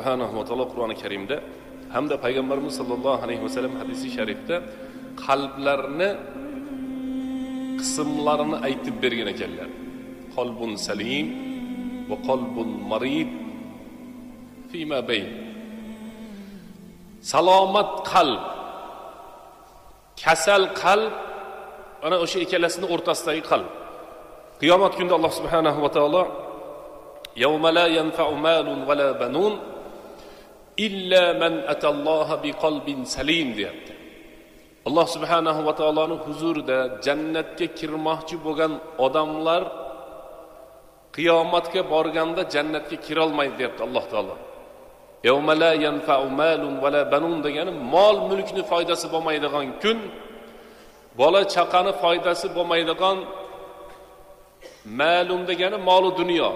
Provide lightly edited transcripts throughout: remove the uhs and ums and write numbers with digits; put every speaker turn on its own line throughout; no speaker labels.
subhanahu va taolo Qur'oni Karimda hamda payg'ambarimiz sollallohu alayhi vasallam hadisi sharifda qalblarni qismlarini aytib bergan ekanlar. Qalbun salim va qalbun marid fima bayn. Salomat qalb, kasal qalb, ana o'sha ikkalasini o'rtasidagi qalb. Qiyomat kunida Alloh subhanahu va taolo yawma la yanfa'u malun va la banun illa man atalloha biqalbin salim deyapti. Alloh subhanahu va taoloning huzurida jannatga kirmoqchi bo'lgan odamlar qiyomatga borganda jannatga kira olmaydi deyapti Alloh taolo. Yawma la yanfa'u malun va la banun degani mol mulkni foydasi bo'lmaydigan kun, bola chaqani foydasi bo'lmaydigan, ma'lum degani mol dunyo,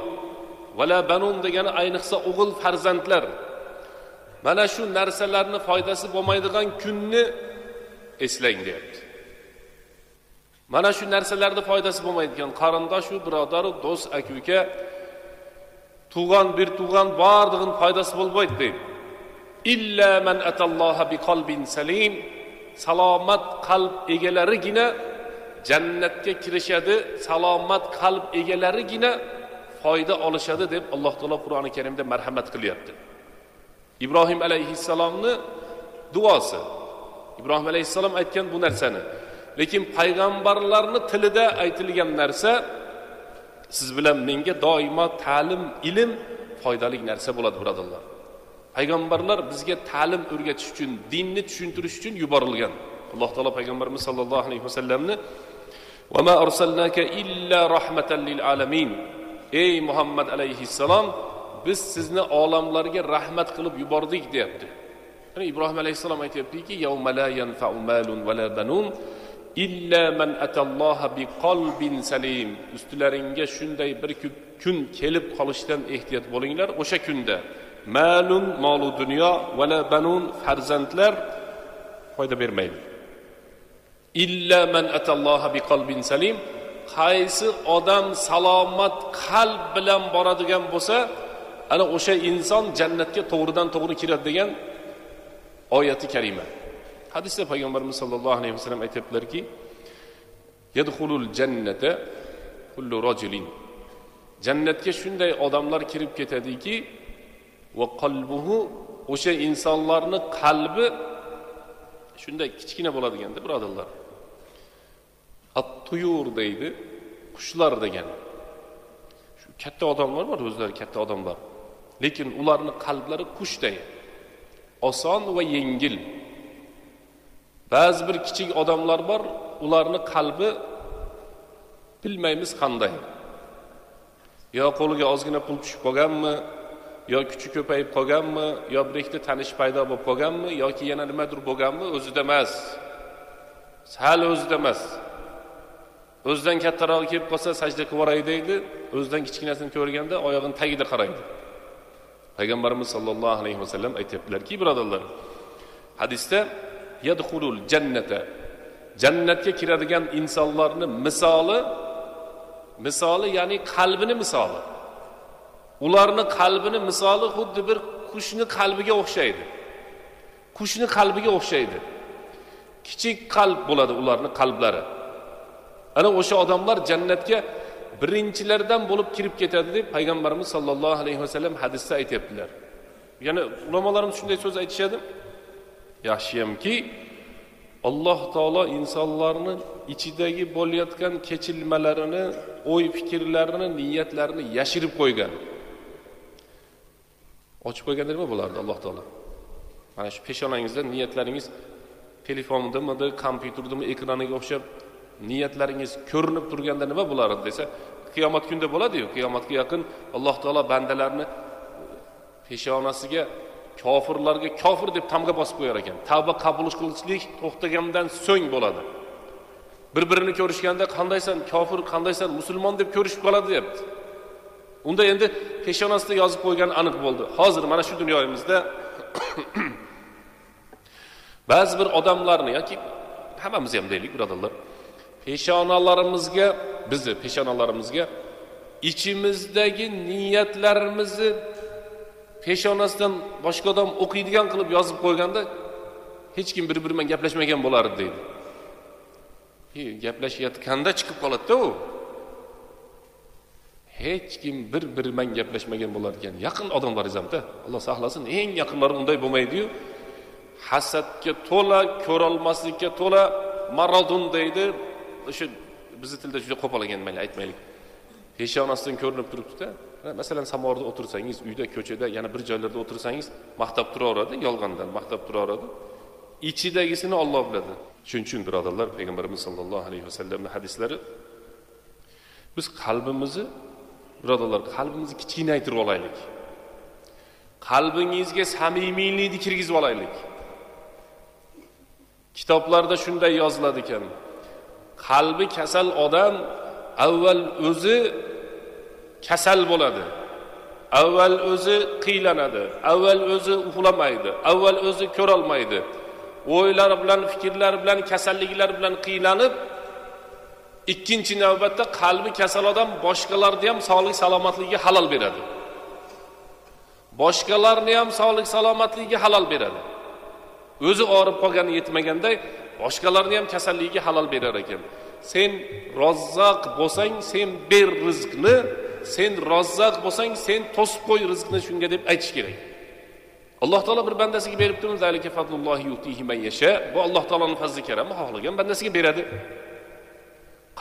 vala banun degani ayniqsa o'g'il farzandlar. Mana shu narsalarning foydasi bo'lmaydigan kunni eslang deyapti. Mana shu narsalarning foydasi bo'lmaydigan qarindosh, birodar, do'st, aka-uka, tug'an, bir tug'an bardig'in foydasi bo'lmaydi deydi. Illa man atalloha biqalbin salim, salomat qalb egalarigina jannatga kirishadi, salomat qalb egalarigina foyda olishadi deb Alloh taolo Qur'oni Karimda marhamat qilyapti. Ibrohim alayhissalomning duosi. Ibrohim alayhissalom aytgan bu narsani. Lekin payg'ambarlarning tilida aytilgan narsa siz bilan menga doimo ta'lim, ilm foydali narsa bo'ladi, birodarlar. Payg'ambarlar bizga ta'lim o'rgatish uchun, dinni tushuntirish uchun yuborilgan. Alloh taolo payg'ambarimiz sollallohu alayhi vasallamni "Va ma arsalnaka illa rahmatan lil alamin." Ey Muhammad alayhissalom, biz sizni olamlarga rahmat qilib yubordik deyapti. Ya'ni Ibrohim alayhissalom aytayaptiki, "Yawma la yanfa'u malun va la banun illa man atalloha biqalbin salim." Ustularingga shunday bir kun kelib qolishdan ehtiyot bo'linglar. O'sha kunda malun, molu dunyo, va la banun, farzandlar foyda bermaydi. Illa man atalloha biqalbin salim. Qaysi odam salomat qalb bilan boradigan bo'lsa, ana o'sha inson jannatga to'g'ridan to'g'ri kiradi degan oyati karima. Hadisda payg'ambarimiz sollallohu alayhi vasallam aytibdilarki, "Yadkhulul jannata kullu rajulin." Jannatga shunday odamlar kirib ketadiki, va qalbuhu, o'sha insonlarning qalbi shunday kichkina bo'ladiganda, birodarlar. At-tuyur deydi, qushlar degan. Shu katta odamlar bor, o'zlari katta odamlar. Lekin ularning qalblari qushday. Oson va yengil. Ba'zi bir kichik odamlar bor, ularning qalbi bilmaymiz qanday. Yo qo'liga ozgina pul tushib qolganmi, yo kuchi ko'payib qolganmi, yo bir ikkita tanish paydo bo'lib qolganmi, yoki yana nimadir bo'lganmi, o'zida emas. Sal o'zida emas. O'zidan kattaroq kelib qolsa sajda qilib deydi, o'zidan kichkinasini ko'rganda oyog'ini tagida qaraydi. Payg'ambarimiz sollallohu alayhi vasallam aytibdilarki, birodarlar, hadisda yadkhulul jannata, jannatga kiradigan insonlarning misoli ya'ni qalbini misoli. Ularning qalbini misoli xuddi bir qushning qalbiga o'xshaydi. Qushning qalbiga o'xshaydi. Kichik qalb bo'ladi ularning qalblari. Ana o'sha odamlar jannatga birinchilardan bo'lib kirib ketadi deb payg'ambarimiz sollallohu alayhi vasallam hadisda aytibdilar. Ya'ni ulamolarimiz shunday so'z aytishadi. Yaxshiyamki Alloh taolo insonlarning ichidagi bo'layotgan kechilmalarini, o'y fikrlarini, niyatlarini yashirib qo'ygan. Ochib qo'yganda nima bo'lardi Alloh taolo? Mana shu peshonangizda niyatlaringiz telefondami, kompyuterdami, ekraniga o'xshab niyatlaringiz ko'rinib turganda nima bo'lardi desa, qiyomat kunida bo'ladi-yu. Qiyomatga yaqin Alloh taolo bandalarni peshonasiga kofirlarga kofir deb tamga bosib qo'yar ekan. Tavba qabul qilishlik to'xtagandan so'ng bo'ladi. Bir-birini ko'rishganda qandaysan kofir, qandaysan musulmon deb ko'rishib qoladi deyapti. Unda endi peshonasida yozib qo'ygan aniq bo'ldi. Hozir mana shu dunyoyimizda ba'zi bir odamlarni yoki hammamiz ham deylik, birodarlar, peshonalarimizga ichimizdagi niyatlarimizni peshonasidan boshqa odam o'qiydigan qilib yozib qo'yganda hech kim bir-biri bilan gaplashmagan bo'lardi deydi. Gaplashayotganda chiqib qoladi-da u. Hech kim bir-biri bilan gaplashmagan bo'lar ekan. Yaqin odamlaringiz hamda, Alloh saqlasin, eng yaqinlari unday bo'lmaydi-yu. Hasadga to'la, ko'rolmaslikka to'la maradun deydi. O'sha bizning tilda juda qo'polagan mayli aytmaylik. Peshonasidan ko'rinib turibdi-da. Masalan, samorda o'tirsangiz, uyda, ko'chada, yana bir joylarda o'tirsangiz, maqtab turaveradi, yolg'ondan maqtab turaveradi. İçidagisini Alloh biladi. Shuning uchun birodarlar, payg'ambarimiz sollallohu alayhi vasallamning hadislari biz qalbimizni, birodarlar, qalbimizni kichkinaytirib olaylik. Qalbingizga samimiylikni kirgizib olaylik. Kitoblarda shunday yoziladi ekan. Qalbi kasal odam avval o'zi kasal bo'ladi. Avval o'zi qiylanadi. Avval o'zi uxlamaydi. Avval o'zi ko'rolmaydi. O'ylar bilan, fikrlar bilan, kasalliklar bilan qiylanib, ikkinchi navbatda qalbi kasal odam boshqalarni ham sog'lik salomatligiga halol beradi. Boshqalarni ham sog'lik salomatligiga halol beradi. O'zi og'rib qolgani yetmaganday, boshqalarni ham kasalligiga halol berar ekan. Sen Rozzaq bo'lsang, sen ber rizqni, sen Rozzaq bo'lsang, sen to'sib qo'y rizqni, shunga deb aytish kerak. Alloh taolo bir bandasiga beribdimi? Zalika fadlullohi yutihi man yasha. Bu Alloh taoloning fazli karami, xohlagan bandasiga beradi.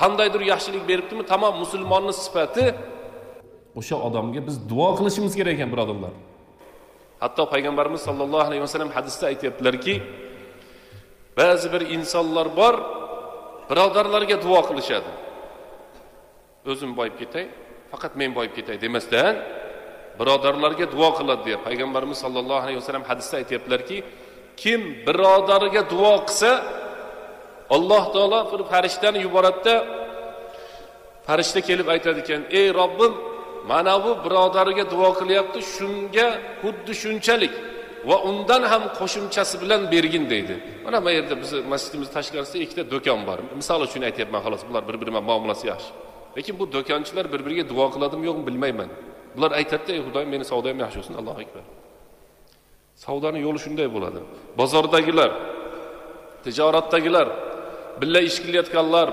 Qandaydir yaxshilik beribdimi? Tamom, musulmonning sifati o'sha odamga biz duo qilishimiz kerak ekan, birodarlar. Hatto payg'ambarimiz sollallohu alayhi vasallam hadisda aytibdilarki, ba'zi bir insonlar bor, birodarlarga duo qilishadi. O'zim boyib ketay, faqat men boyib ketay demasdan, birodarlarga duo qiladi deya payg'ambarimiz sollallohu alayhi vasallam hadisda aytibdilarki, kim birodariga duo qilsa, Alloh taolo bir farishtani yuboradida, farishta kelib aytadi ekan, ey Robbim, mana bu birodariga duo qilyapti, shunga xuddi shunchalik va undan ham qo'shimchasi bilan bergin deydi. Mana bu yerda biz masjidimiz tashqarisida ikkita do'kon bor. Misol uchun aytayapman, xolos, bular bir-biri bilan muomalasi yaxshi. Lekin bu do'konchilar bir-biriga duo qiladimi yo'qmi bilmayman. Bular aytadi, ey Xudoyim, meni savdoyim yaxshi olsin, Allohu akbar. Savdoning yo'li shunday bo'ladi. Bozordagilar, tijoratdagilar, billa ish qilayotganlar,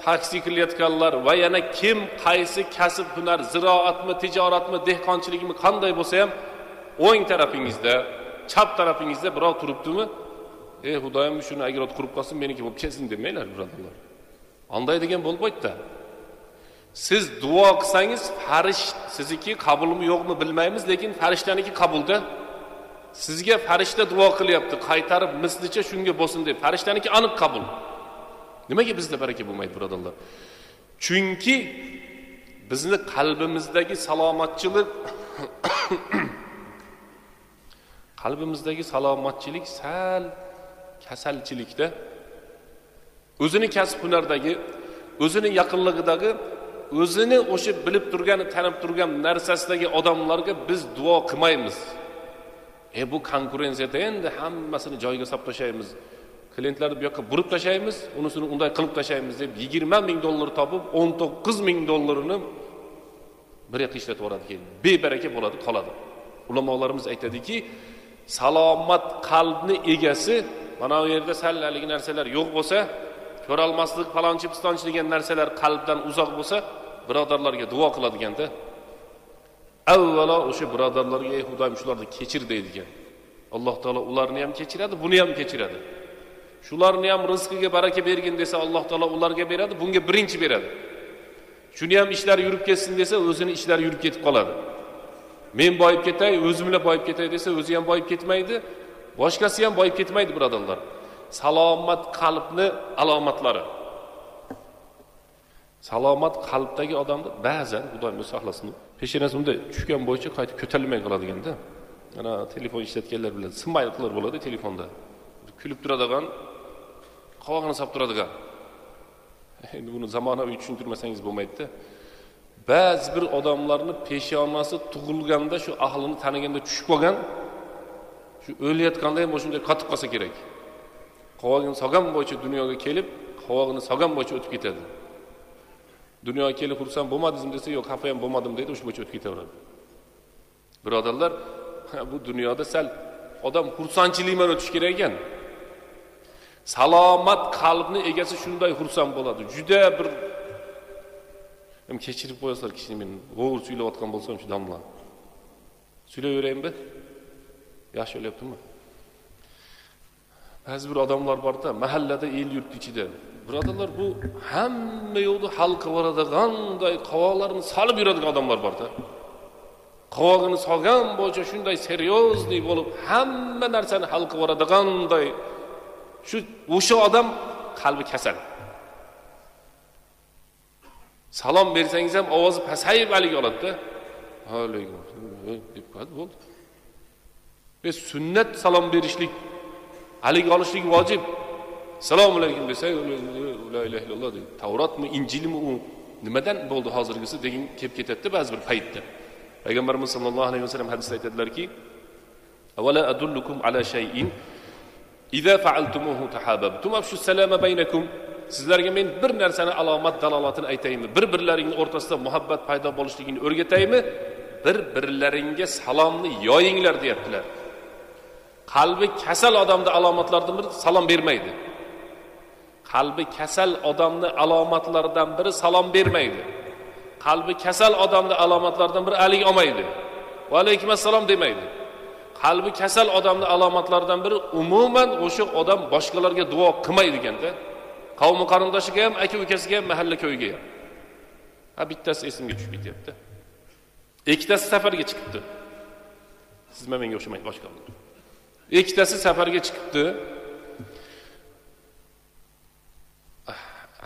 taksi qilayotganlar va yana kim qaysi kasb hunar, ziroatmi, tijoratmi, dehqonchilikmi qanday bo'lsa ham, o'ng tarafingizda, chap tarafingizda birov turibdimi? Ey Xudoyim, shuni agar qurib qolsin, meniki bo'lib ketsin demanglar, birodarlar. Anday degan bo'lmaydi-da. Siz duo qilsangiz, farishta sizniki qabulmi yo'qmi bilmaymiz, lekin farishtaniki qabulda. Sizga farishta duo qilyapti, qaytarib mislicha shunga bo'lsin deb. Farishtaniki aniq qabul. Nimaga bizda baraka bo'lmaydi, birodarlar? Chunki bizni qalbimizdagi salomatchilik sal kasalchilikda, o'zini kasb hunardagi, o'zini yaqinligidagi, o'zini o'sha bilib turgani, tanib turgan narsasidagi odamlarga biz duo qilmaymiz. Bu konkurensiyada endi hammasini joyiga solib tashlaymiz. Klientlarni bu yoqqa burib tashlaymiz, unisini unday qilib tashlaymiz deb 20 ming dollar topib, 19 ming dollarini bir yoqqa ishlatib yuboradi keyin. Bebaraka bo'ladi, qoladi. Ulamolarimiz aytadiki, salomat qalbni egasi mana bu yerda sallalik narsalar yo'q bo'lsa, ko'rolmaslik, falonchi pistonchi degan narsalar qalbdan uzoq bo'lsa, birodarlarga duo qiladiganda, avvalo o'sha birodarlarga, ey Xudoyim, shularni kechir deydigan. Alloh taolo ularni ham kechiradi, buni ham kechiradi. Shularni ham rizqiga baraka bergin desa, Alloh taolo ularga beradi, bunga birinchi beradi. Shuni ham ishlar yurib ketsin desa, o'zini ishlari yurib ketib qoladi. Men boyib ketay, o'zim bilan boyib ketay desa, o'zi ham boyib ketmaydi, boshqasi ham boyib ketmaydi, birodarlar. Salomat qalbni alomatlari. Salomat qalbdagi odamda ba'zan, Xudoyim saqlasin, peshonasi unday tushgan bo'yicha qaytib ko'tarilmay qoladiganda, mana telefon ishlatganlar bilan sinmayliqlar bo'ladi telefonda. Kulib turadigan, qovog'ini solib turadigan. Endi buni zamonaviy tushuntirmasangiz bo'lmaydi-da. Ba'zi bir odamlarni peshonasi tug'ilganda shu ahlini taniganda tushib qolgan, shu o'layotganda ham shunday qotib qolsa kerak. Qovog'ini solgan bo'yicha dunyoga kelib, qovog'ini solgan bo'yicha o'tib ketadi. Dunyoga kelib xursand bo'lmadingizmi desa, yo'q, xafa ham bo'lmadim deydi, o'sha bo'yicha o'tib ketaveradi. Birodarlar, bu dunyoda sal odam xursandchilik bilan o'tish kerak ekan. Salomat qalbni egasi shunday xursand bo'ladi. Juda bir kechirib qo'yasizlar kishini, men o'g'ir suylayotgan bo'lsam shu damlar. Suylayveraymi? Yaxshi o'lyaptimi? Ba'zi bir odamlar borda, mahallada, el yurt ichida. Birodarlar, bu hamma yo'lda hal qiladiganday qovoqlarini solib yuradigan odamlar borda. Qovog'ini solgan bo'yicha shunday seriozlik bo'lib, hamma narsani hal qiladiganday o'sha odam qalbi kasal. Salom bersangiz ham ovozi pasayib haligi oladi-da. Alaykum deb bo'ldi. Biz sunnat salom berishlik, haligi olishlik vojib. Assalomu alaykum desa, la ilaha illalloh deydi. Tavrotmi, Injilmi u nimadan bo'ldi hozirgisi degan kelib ketadi ba'zi bir paytda. Payg'ambarimiz sollallohu alayhi vasallam hadisda aytadilarki: "Avvala adullukum ala shay'in idza fa'altumuhu tahabbtum." Afshu salama baynakum. Sizlarga men bir narsani alomat dalolatini aytaymi? Bir-birlaringning o'rtasida muhabbat paydo bo'lishligini o'rgataymi? Bir-birlaringga salomni yoyinglar deyaptilar. Qalbi kasal odamda alomatlardan biri salom bermaydi. Qalbi kasal odamning alomatlaridan biri salom bermaydi. Qalbi kasal odamning alomatlaridan biri alik olmaydi. Va alaykum assalom demaydi. Qalbi kasal odamning alomatlaridan biri umuman o'sha odam boshqalarga duo qilmaydi ekanda. Qavmi qarindoshiga ham, aka ukasiga ham, mahalla ko'yiga ham. Ha, bittasi esimga tushib ketyapti. Ikkitasi safarga chiqibdi. Siz menga o'xshamaydi boshqalar. Ikkitasi safarga chiqibdi.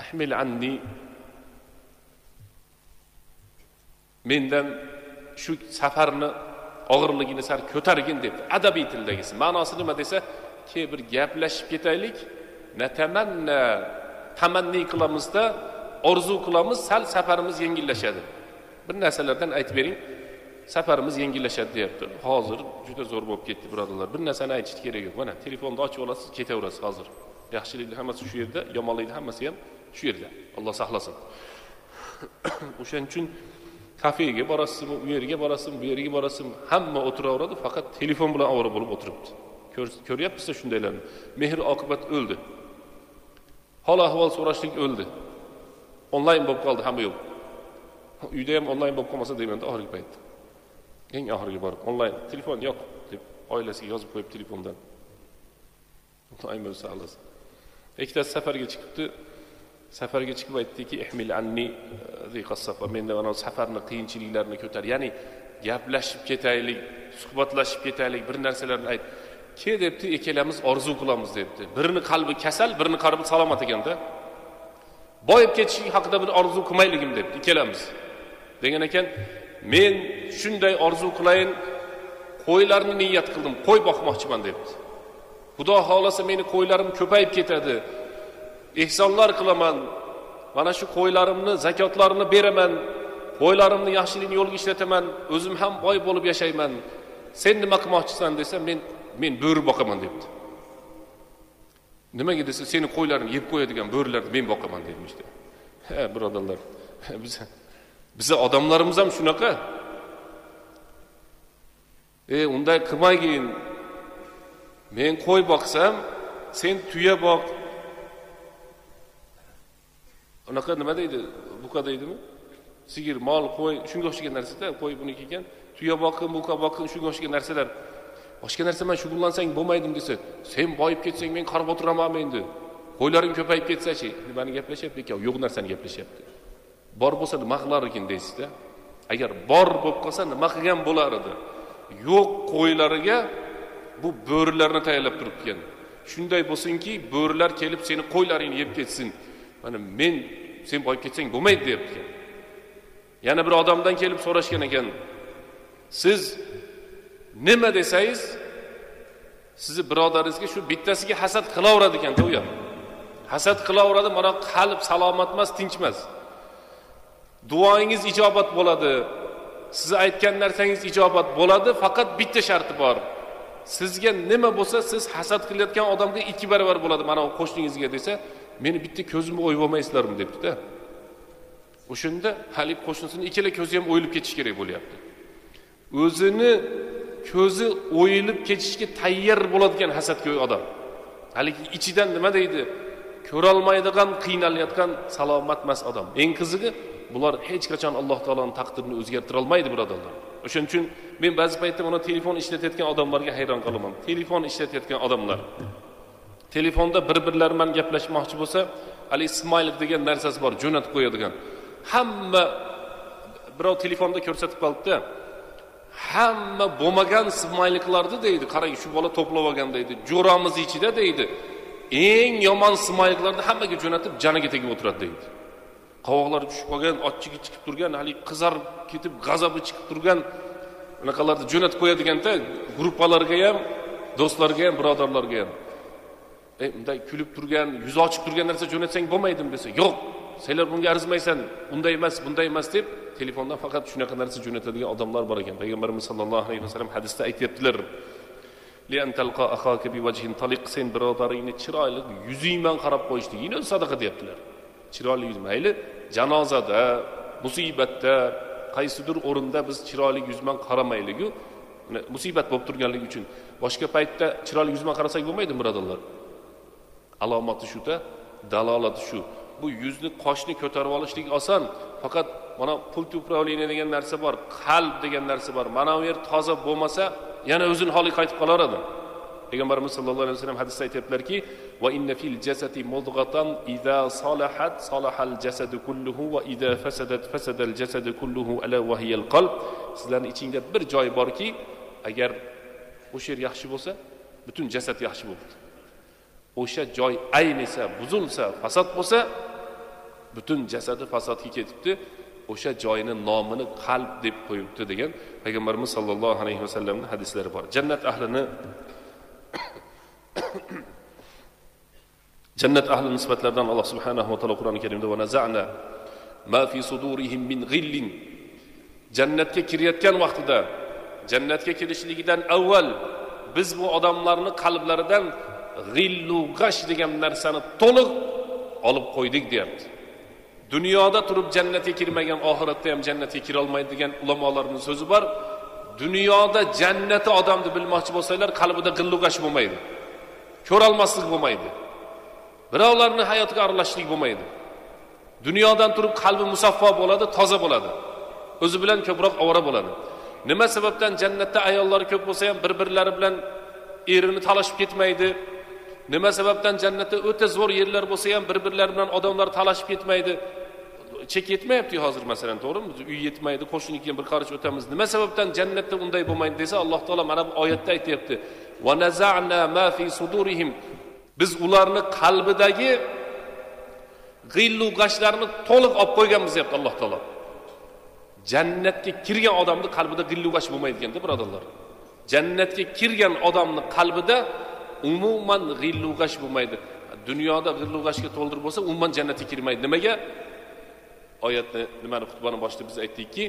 Ahmil anni, mendan shu safarni og'irligini sar ko'targin debdi. Adabiy tildagisi. Ma'nosi nima desa, ke bir gaplashib ketaylik, natamanna, tamanni qilamizda, orzu qilamiz, sal safarimiz yengillashadi. Bir narsalardan aytib bering, safarimiz yengillashadi deyapti. Hozir juda zo'r bo'lib ketdi, birodarlar. Bir narsani aytish kerak yo'q. Mana telefonni ochib olasiz, ketaverasiz hozir. Yaxshiliklar hammasi shu yerda, yomonliklar hammasi ham shu yerda. Alloh saqlasin. O'shaning uchun kafega borasizmi, u yerga borasizmi, bu yerga borasizmi, hamma o'tiraveradi, faqat telefon bilan ovora bo'lib o'tiribdi. Ko'ryapsiz shundaylarni. Mehr oqibat o'ldi. Hol ahvol so'rashlik o'ldi. Onlayn bo'lib qoldi hamma yo'q. Uyda ham onlayn bo'lib qolmasa deyman-da oxirgi paytda. Eng oxirgi borib onlayn, telefon yo'q deb oilasiga yozib qo'yib telefondan. Onlayn bo'lsa xalos. Ikkitasi safarga chiqibdi. Safarga chiqib aytdiki, "Ihmil anni ziqas safar." Menda mana safarning qiyinchiliklarini ko'tar. Ya'ni gaplashib ketaylik, suhbatlashib ketaylik, bir narsalarni ayt. Ke debdi, ikkalamiz orzu qilamiz debdi. Birini qalbi kasal, birini qalbi salomat ekanda. Boyib ketish haqida bir orzu qilmayligim debdi ikkalamiz. Degan ekan, men shunday orzu qilayin, qo'ylarni niyat qildim, qo'y boqmoqchiman debdi. Xudo xolasa meni qo'ylarim ko'payib ketadi. Ehsonlar qilaman. Mana shu qo'ylarimni, zakotlarini beraman. Qo'ylarimni yaxshilik yo'lga ishlataman. O'zim ham boy bo'lib yashayman. Sen nima qilmoqchisan desa, men bo'ri boqaman debdi. Nimaga desa, seni qo'ylarini yeb qo'yadigan bo'rilarni men boqaman demişdi. He, birodarlar. Bize odamlarimiz ham shunaqa. Unday qilmagin. Men qo'y boqsam, sen tuya boq. Unaqa nima deydi? Buqa deydimi? Sigir, mol, qo'y, shunga o'xshagan narsa-da, qo'y buniki ekan. Tuya boqin, buqa boqin, shunga o'xshagan narsalar. Boshqa narsa bilan shug'ullansang bo'lmaydim desa, sen boyib ketsang men qarab o'tiraman endi. Qo'ylaring ko'payib ketsa-chi, nimani gaplashyapti ekan? Yo'q narsani gaplashyapti. Bor bo'lsa nima qilar ekan deysiz-da. Agar bor bo'lib qolsa nima qilgan bo'lar edi? Yo'q qo'ylariga bu bo'rilarni tayyorlab turibdi ekan. Shunday bo'lsinki, bo'rilar kelib seni qo'ylaringni yeb ketsin. Mana men sen boyib ketsang bo'lmaydi deyapti ekan. Yana bir odamdan kelib so'rashgan ekan. Siz nima desangiz, sizni birodaringizga shu bittasiga hasad qilaveradi ekan-da u ham. Hasad qilaveradi, mana qalb salomat emas, tinch emas. Duoingiz ijobat bo'ladi. Siz aytgan narsangiz ijobat bo'ladi, faqat bitta sharti bor. Sizga nima bo'lsa, siz hasad qilayotgan odamga 2 barobar bo'ladi. Mana o qo'shningizga desa, meni bitta ko'zimni o'yib olmaysizlarmi debdi-da. O'shunda hali qo'shnisini ikkala ko'zi ham o'yilib ketish kerak bo'lyapti. O'zini ko'zi o'yilib ketishga tayyor bo'ladigan hasadgo'y odam. Haligi ichidan nima deydi? Ko'rolmaydigan, qiynalayotgan salomat emas odam. Eng qizig'i, bular hech qachon Alloh taoloning taqdirini o'zgartira olmaydi, birodarlar. O'shuning uchun men ba'zi paytda mana telefon ishlatayotgan odamlarga hayron qolaman. Telefon ishlatayotgan odamlar telefonda bir-birlari bilan gaplashmoqchi bo'lsa, hali smile degan narsasi bor, jo'natib qo'yadigan. Hamma birov telefonda ko'rsatib qoldi-da, hamma bo'lmagan smayliklarni deydi. Qarang, shu bola to'plab olgan deydi. Jo'ramiz ichida deydi. Eng yomon smayliklarni hammaga jo'natib joniga tegib o'tiradi deydi. Qovoqlari tushib qolgan, ochchigi chiqib turgan, hali qizarib ketib, g'azabi chiqib turgan bunaqalarni jo'natib qo'yadiganda gruppalarga ham, do'stlarga ham, birodarlarga ham. Bunday kulib turgan, yuzi ochiq turgan narsa jo'natsang bo'lmaydimi desa, yo'q, senlar bunga arzimaysan, bunday emas deb telefondan faqat shunaqa narsa jo'natadigan odamlar bor ekan. Payg'ambarimiz sollallohu alayhi vasallam hadisda aytibdilar: "Li'an talqa akhaka biwajhin taliq", sen birodaringni chiroyli yuzing bilan qarab qo'yishligingni sadaqa deyaptilar. Chiroyli yuz, mayli janozada, musibatda, qaysidir o'rinda biz chiroyli yuz bilan qaramaylik-ku, musibat bo'lib turganligi uchun. Boshqa paytda chiroyli yuz bilan qarasak bo'lmaydi, birodarlar. Alomati shu-da, dalolati shu. Bu yuzni, qoshni ko'tarib olishlik oson. Faqat mana pult upravleniya degan narsa bor, qalb degan narsa bor. Mana u yer toza bo'lmasa, yana o'zining holiga qaytib qolaradi. Payg'ambarimiz sollallohu alayhi vasallam hadisda aytibdilarki: "Va inna fil jasadi mudghatan idza salahat salahal jasadu kulluhu va idza fasadat fasadal jasadu kulluhu ala wa hiyal qalb." Sizlarning ichingda bir joy borki, agar o'sha yer yaxshi bo'lsa, butun jasad yaxshi bo'ladi. O'sha joy aynisa, buzilsa, fasod bo'lsa, butun jasadi fasodga ketibdi. O'sha joyning nomini qalb deb qo'yibdi degan Payg'ambarimiz sollallohu alayhi vasallamning hadislari bor. Jannat ahli nisbatlardan Alloh subhanahu va taolo Qur'oni Karimda va naza'na ma fi sudurihim min ghillin, jannatga kirayotgan vaqtida, jannatga kirishligidan avval biz bu odamlarning qalblaridan g'illu g'ash degan narsani to'liq olib qo'ydik deyapti. Dunyoda turib jannatga kirmagan, oxiratda ham jannatga kira olmaydi degan ulamolarning so'zi bor. Dunyoda jannati odamni bilmoqchi bo'lsanglar, qalbida g'illu g'ash bo'lmaydi. Ko'ra olmaslik bo'lmaydi. Birovlarning hayotiga aralashishlik bo'lmaydi. Dunyodan turib qalbi musaffo bo'ladi, toza bo'ladi. O'zi bilan ko'proq ovora bo'ladi. Nima sababdan jannatda ayollar ko'p bo'lsa ham bir-birlari bilan erini talashib ketmaydi? Nima sababdan jannatda o'ta zo'r yerlar bo'lsa ham bir-birlari bilan odamlar talashib ketmaydi? Chek yetmayapti hozir masalan, to'g'rimi? Uy yetmaydi, qo'shnikiga bir qarich o'tamiz. Nima sababdan jannatda unday bo'lmaydi desa, Alloh taolo mana bu oyatda aytayapti. Va naza'na ma fi sudurihim. Biz ularni qalbidagi g'illu g'ashlarni to'liq olib qo'yganmiz deyapti Alloh taolo. Jannatga kirgan odamning qalbida g'illu g'ash bo'lmaydi ekanda, birodarlar. Jannatga kirgan odamning qalbida umuman g'illu g'ash bo'lmaydi. Dunyoda g'illu g'ashga to'ldirib bo'lsa, umuman jannatga kirmaydi. Nimaga? Oyatni nimani xutbani boshida biz aytdikki,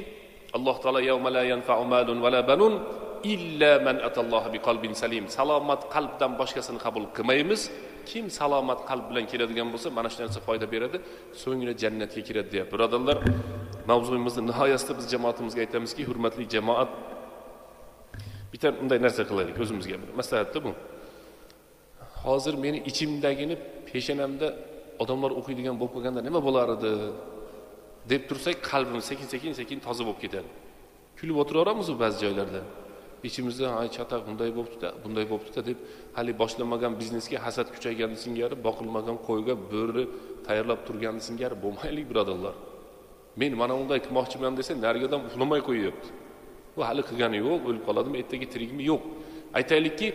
Alloh taolo yawma la yanfa'u malun va la banun illa man atalloha biqalbin salim. Salomat qalbdan boshqasini qabul qilmaymiz. Kim salomat qalb bilan keladigan bo'lsa, mana shu narsa foyda beradi, so'ngra jannatga kiradi deb. Birodarlar, mavzuyimizning nihoyasida biz jamoatimizga aytamizki, hurmatli jamoat, bitta unday narsa qilaylik o'zimizga. Maslahatda bu. Hozir meni ichimdagini peshanamda odamlar o'qiydigan bo'lib qolganda nima bo'lar edi deb tursak, qalbim sekin toza bo'lib ketadi. Kulib o'tiraveramiz ba'zi joylarda. İçimizde ay çatak bunday bo'pti deb hali boshlamagan biznesga hasad kuchayganini singari, boqilmagan qo'yga bo'ri tayyorlab turganini singari bo'lmaylik, birodarlar. Men mana unday qilmoqchiman desa, narigadan uxlamay qo'yibdi. Bu hali qilgani yo'q, o'lib qoladimi, ertaga tirikmi yo'q. Aytaylikki,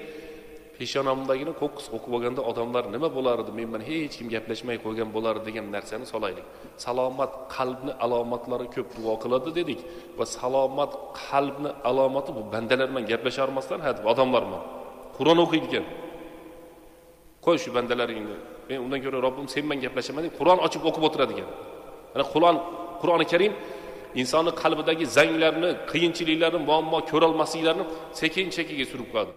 peshonamdagini ko'kis o'qib olganda odamlar nima bo'lardi, men bilan hech kim gaplashmay qo'ygan bo'lardi degan narsani solaylik. Salomat qalbni alomatlari ko'p duo qiladi dedik va salomat qalbni alomati bu bandalar bilan gaplasha olmasdan, odamlar bilan Qur'on o'qiydigan. Qo'y shu bandalaringni. Men undan ko'ra Robbim sen bilan gaplashaman deb Qur'on ochib o'qib o'tiradigan. Mana Qur'oni Karim insonning qalbidagi zanglarni, qiyinchiliklarni, muammo ko'ra olmasliklarini sekin-chekiga surib qo'yadi.